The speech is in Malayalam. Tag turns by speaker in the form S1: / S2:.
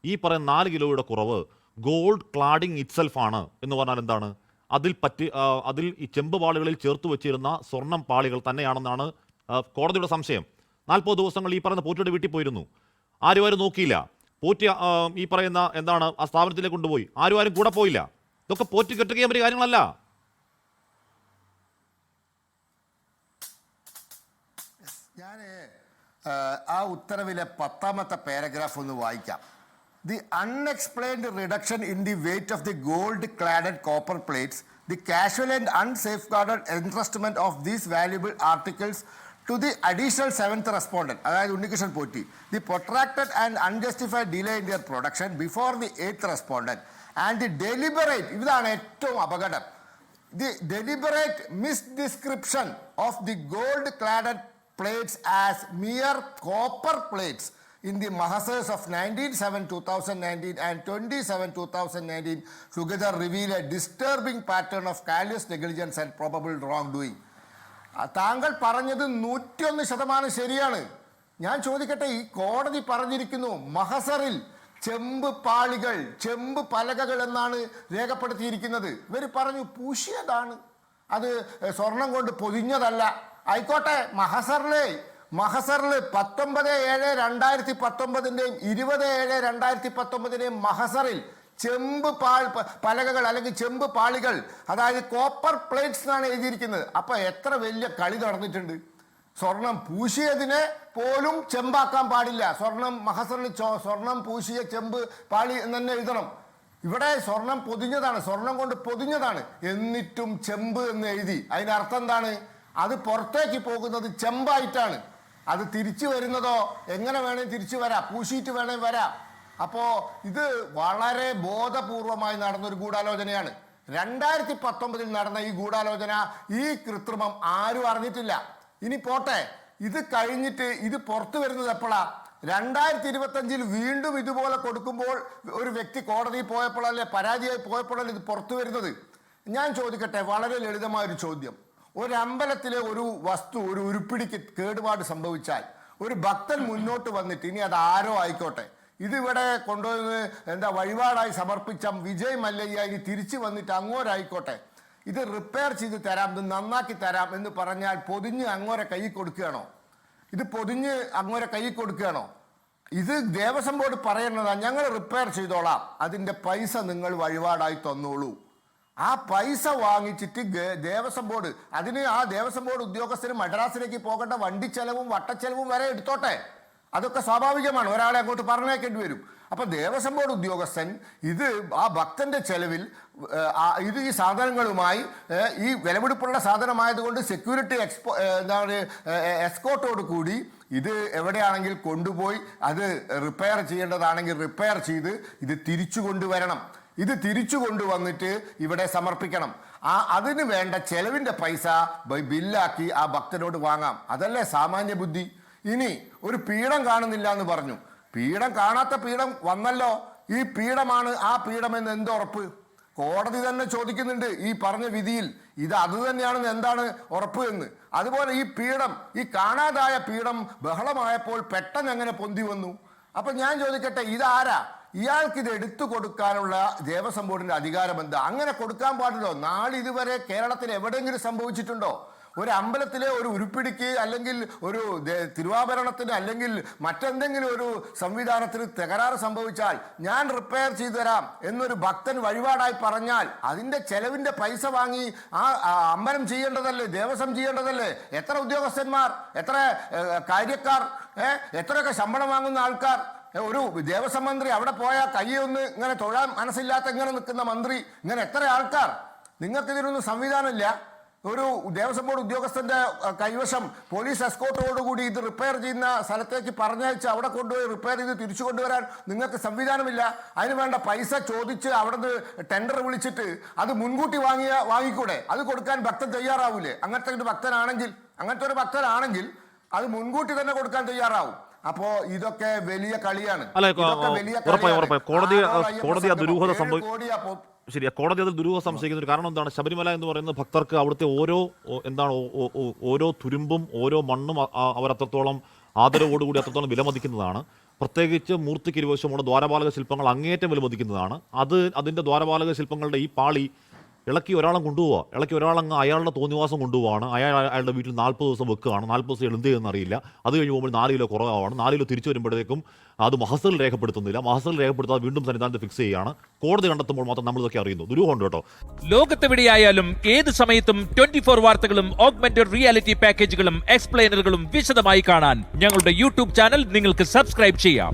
S1: ഈ പറയുന്ന 4 കിലോയുടെ കുറവ് ഗോൾഡ് ക്ലാഡിംഗ് ഇറ്റ്സെൽഫ് ആണ് എന്ന് പറഞ്ഞാൽ എന്താണ്? അതിൽ ഈ ചെമ്പ് പാളികളിൽ ചേർത്ത് വെച്ചിരുന്ന സ്വർണം പാളികൾ തന്നെയാണെന്നാണ് കോടതിയുടെ സംശയം. 40 ദിവസങ്ങൾ ഈ പറയുന്ന പോറ്റിയുടെ വീട്ടിൽ പോയിരുന്നു. ആരും നോക്കിയില്ല. പോറ്റി ഈ പറയുന്ന എന്താണ് ആ സ്ഥാപനത്തിലേക്ക് കൊണ്ടുപോയി. ആരും കൂടെ പോയില്ല. ഇതൊക്കെ പോറ്റി കെട്ടുകയും പറ്റിയ കാര്യങ്ങളല്ല.
S2: ഞാൻ ആ ഉത്തരവിലെ 10ാമത്തെ പാരഗ്രാഫ് ഒന്ന് വായിക്കാം. The unexplained reduction in the weight of the gold-cladded copper plates, the casual and unsafeguarded entrustment of these valuable articles to the additional 7th respondent, അതായത് Unnikrishnan Potti, the protracted and unjustified delay in their production before the 8th respondent, and the deliberate, ഇതാണ് ഏറ്റവും അപകടം, the deliberate misdescription of the gold-cladded plates as mere copper plates in the Mahasars of 19/7/2019 and 20/7/2019 together reveal a disturbing pattern of callous negligence and probable wrongdoing. താങ്കൾ പറഞ്ഞത് 101% ശരിയാണ്. ഞാൻ ചോദിക്കട്ടെ, ഈ കോടതി പറഞ്ഞിരിക്കുന്നു മഹസറിൽ ചെമ്പ് പാളികൾ, ചെമ്പ് പലകകൾ എന്നാണ് രേഖപ്പെടുത്തിയിരിക്കുന്നത്. ഇവർ പറഞ്ഞു പൂശിയതാണ്, അത് സ്വർണം കൊണ്ട് പൊതിഞ്ഞതല്ല. ആയിക്കോട്ടെ, മഹസറിൽ 19/7/2019 20/7/2019 മഹസറിൽ ചെമ്പ് പലകകൾ അല്ലെങ്കിൽ ചെമ്പ് പാളികൾ, അതായത് കോപ്പർ പ്ലേറ്റ്സ് എന്നാണ് എഴുതിയിരിക്കുന്നത്. അപ്പൊ എത്ര വലിയ കളി നടന്നിട്ടുണ്ട്. സ്വർണം പൂശിയതിനെ പോലും ചെമ്പാക്കാൻ പാടില്ല. മഹസറിൽ സ്വർണം പൂശിയ ചെമ്പ് പാളി എന്ന് തന്നെ എഴുതണം. ഇവിടെ സ്വർണം പൊതിഞ്ഞതാണ്, സ്വർണം കൊണ്ട് പൊതിഞ്ഞതാണ്, എന്നിട്ടും ചെമ്പ് എന്ന് എഴുതി. അതിനർത്ഥം എന്താണ്? അത് പുറത്തേക്ക് പോകുന്നത് ചെമ്പായിട്ടാണ്. അത് തിരിച്ചു വരുന്നതോ എങ്ങനെ വേണേൽ തിരിച്ചു വരാം, പൂശിയിട്ട് വേണേൽ വരാം. അപ്പോ ഇത് വളരെ ബോധപൂർവമായി നടന്നൊരു ഗൂഢാലോചനയാണ്. 2019 നടന്ന ഈ ഗൂഢാലോചന, ഈ കൃത്രിമം ആരും അറിഞ്ഞിട്ടില്ല. ഇനി പോട്ടെ, ഇത് കഴിഞ്ഞിട്ട് ഇത് പുറത്തു വരുന്നത് എപ്പോഴാ? 2025 വീണ്ടും ഇതുപോലെ കൊടുക്കുമ്പോൾ ഒരു വ്യക്തി കോടതിയിൽ പോയപ്പോഴല്ലേ, പരാതിയായി പോയപ്പോഴല്ലേ ഇത് പുറത്തു വരുന്നത്. ഞാൻ ചോദിക്കട്ടെ, വളരെ ലളിതമായൊരു ചോദ്യം. ഒരു അമ്പലത്തിലെ ഒരു വസ്തു, ഒരു ഉരുപ്പിടിക്ക് കേടുപാട് സംഭവിച്ചാൽ ഒരു ഭക്തൻ മുന്നോട്ട് വന്നിട്ട്, ഇനി അത് ആരോ ആയിക്കോട്ടെ, ഇതിവിടെ കൊണ്ടുവന്ന് വഴിപാടായി സമർപ്പിച്ച വിജയ് മല്ലയ്യ ഇനി തിരിച്ചു വന്നിട്ട് അങ്ങോരായിക്കോട്ടെ, ഇത് റിപ്പയർ ചെയ്ത് തരാം, ഇത് നന്നാക്കി തരാം എന്ന് പറഞ്ഞാൽ പൊതിഞ്ഞ് അങ്ങോരെ കൈ കൊടുക്കുകയാണോ? ഇത് പൊതിഞ്ഞ് അങ്ങോരെ കൈ കൊടുക്കുകയാണോ? ഇത് ദേവസ്വം ബോർഡ് പറയുന്നതാ, ഞങ്ങൾ റിപ്പയർ ചെയ്തോളാം, അതിൻ്റെ പൈസ നിങ്ങൾ വഴിപാടായി തന്നോളൂ. ആ പൈസ വാങ്ങിച്ചിട്ട് ദേവസ്വം ബോർഡ് ആ ദേവസ്വം ബോർഡ് ഉദ്യോഗസ്ഥന് മദ്രാസിലേക്ക് പോകേണ്ട വണ്ടി ചെലവും വട്ടച്ചെലവും വരെ എടുത്തോട്ടെ. അതൊക്കെ സ്വാഭാവികമാണ്, ഒരാളെ അങ്ങോട്ട് പറഞ്ഞേക്കേണ്ടി വരും. അപ്പൊ ദേവസ്വം ബോർഡ് ഉദ്യോഗസ്ഥൻ ഇത് ആ ഭക്തന്റെ ചെലവിൽ ഇത് ഈ സാധനങ്ങളുമായി, ഈ വിലപിടിപ്പുള്ള സാധനമായതുകൊണ്ട് സെക്യൂരിറ്റി എസ്കോർട്ടോട് കൂടി ഇത് എവിടെയാണെങ്കിൽ കൊണ്ടുപോയി അത് റിപ്പയർ ചെയ്യേണ്ടതാണെങ്കിൽ റിപ്പയർ ചെയ്ത് ഇത് തിരിച്ചു കൊണ്ടുവരണം. ഇത് തിരിച്ചു കൊണ്ടുവന്നിട്ട് ഇവിടെ സമർപ്പിക്കണം. അതിന് വേണ്ട ചെലവിന്റെ പൈസ ബില്ലാക്കി ആ ഭക്തനോട് വാങ്ങാം. അതല്ലേ സാമാന്യ ബുദ്ധി. ഇനി ഒരു പീഠം കാണുന്നില്ല എന്ന് പറഞ്ഞു, പീഠം കാണാത്ത പീഠം വന്നല്ലോ, ഈ പീഠമാണ് ആ പീഠം എന്ന് എന്ത് ഉറപ്പ്? കോടതി തന്നെ ചോദിക്കുന്നുണ്ട് ഈ പറഞ്ഞ വിധിയിൽ, ഇത് അത് തന്നെയാണെന്ന് എന്താണ് ഉറപ്പ് എന്ന്. അതുപോലെ ഈ പീഠം, ഈ കാണാതായ പീഠം ബഹളമായപ്പോൾ പെട്ടെന്ന് എങ്ങനെ പൊന്തി വന്നു? അപ്പൊ ഞാൻ ചോദിക്കട്ടെ, ഇതാരാ? ഇയാൾക്ക് ഇത് എടുത്തു കൊടുക്കാനുള്ള ദേവസ്വം ബോർഡിന്റെ അധികാരം എന്താ? അങ്ങനെ കൊടുക്കാൻ പാടില്ലോ. നാളിതുവരെ കേരളത്തിൽ എവിടെയെങ്കിലും സംഭവിച്ചിട്ടുണ്ടോ? ഒരു അമ്പലത്തിലെ ഒരു ഉരുപ്പിടിക്ക് അല്ലെങ്കിൽ ഒരു തിരുവാഭരണത്തിന് അല്ലെങ്കിൽ മറ്റെന്തെങ്കിലും ഒരു സംവിധാനത്തിന് തകരാറ് സംഭവിച്ചാൽ ഞാൻ റിപ്പയർ ചെയ്തു തരാം എന്നൊരു ഭക്തൻ വഴിപാടായി പറഞ്ഞാൽ അതിന്റെ ചെലവിന്റെ പൈസ വാങ്ങി ആ അമ്പലം ചെയ്യേണ്ടതല്ലേ, ദേവസ്വം ചെയ്യേണ്ടതല്ലേ? എത്ര ഉദ്യോഗസ്ഥന്മാർ, എത്ര കാര്യക്കാർ, എത്രയൊക്കെ ശമ്പളം വാങ്ങുന്ന ആൾക്കാർ. ഒരു ദേവസ്വം മന്ത്രി അവിടെ പോയാൽ കൈയൊന്ന് ഇങ്ങനെ തൊഴാൻ മനസ്സില്ലാത്ത ഇങ്ങനെ നിൽക്കുന്ന മന്ത്രി, ഇങ്ങനെ എത്ര ആൾക്കാർ. നിങ്ങൾക്കിതിനൊന്നും സംവിധാനമില്ല. ഒരു ദേവസ്വം ബോർഡ് ഉദ്യോഗസ്ഥന്റെ കൈവശം പോലീസ് എസ്കോർട്ടോടുകൂടി ഇത് റിപ്പയർ ചെയ്യുന്ന സ്ഥലത്തേക്ക് പറഞ്ഞയച്ച് അവിടെ കൊണ്ടുപോയി റിപ്പയർ ചെയ്ത് തിരിച്ചു കൊണ്ടുവരാൻ നിങ്ങൾക്ക് സംവിധാനമില്ല. അതിന് വേണ്ട പൈസ ചോദിച്ച് അവിടുന്ന് ടെൻഡർ വിളിച്ചിട്ട് അത് മുൻകൂട്ടി വാങ്ങിക്കൂടെ? അത് കൊടുക്കാൻ ഭക്തൻ തയ്യാറാവൂലേ? അങ്ങനത്തെ ഒരു ഭക്തനാണെങ്കിൽ അത് മുൻകൂട്ടി തന്നെ കൊടുക്കാൻ തയ്യാറാവും. അപ്പോ ഇതൊക്കെ വലിയ കളിയാണ്.
S1: ശരിയാ, കോടതി അതിൽ ദുരൂഹം സംശയിക്കുന്ന ഒരു കാരണം എന്താണ്? ശബരിമല എന്ന് പറയുന്നത് ഭക്തർക്ക് അവിടുത്തെ ഓരോ തുരുമ്പും ഓരോ മണ്ണും അവർ അത്രത്തോളം ആദരവോടുകൂടി അത്രത്തോളം വിലമതിക്കുന്നതാണ്. പ്രത്യേകിച്ച് മൂർത്തിക്ക് ഇരുവശമുള്ള ദ്വാരപാലക ശില്പങ്ങൾ അങ്ങേയറ്റം വിലമതിക്കുന്നതാണ്. അതിൻ്റെ ദ്വാരപാലക ശില്പങ്ങളുടെ ഈ പാളി ഇളക്കി ഒരാളെ കൊണ്ടുപോവുക, ഇളക്കി ഒരാളങ്ങ് അയാളുടെ തോന്നിവാസം കൊണ്ടുപോവാണ്. അയാളുടെ വീട്ടിൽ 40 ദിവസം വെക്കുകയാണ്. 40 ദിവസം എന്ത് ചെയ്യുമെന്ന് അറിയില്ല. അത് കഴിഞ്ഞ് പോകുമ്പോൾ 4 കിലോ കുറവാണ്. 4 കിലോ തിരിച്ചു വരുമ്പോഴത്തേക്കും അത് മഹസറിൽ രേഖപ്പെടുത്തുന്നില്ല. മഹസറിൽ രേഖപ്പെടുത്താതെ വീണ്ടും സന്നിധാനത്ത് ഫിക്സ് ചെയ്യുകയാണ്. കോടതി കണ്ടെത്തുമ്പോൾ മാത്രം നമ്മൾ ഇതൊക്കെ അറിയുന്നു. ദുരൂഹമുണ്ട് കേട്ടോ.
S3: ലോകത്തെവിടെയായാലും ഏത് സമയത്തും 24 വാർത്തകളും ഓഗ്മെന്റഡ് റിയാലിറ്റി പാക്കേജുകളും എക്സ്പ്ലെയിനറുകളും വിശദമായി കാണാൻ ഞങ്ങളുടെ യൂട്യൂബ് ചാനൽ നിങ്ങൾക്ക് സബ്സ്ക്രൈബ് ചെയ്യാം.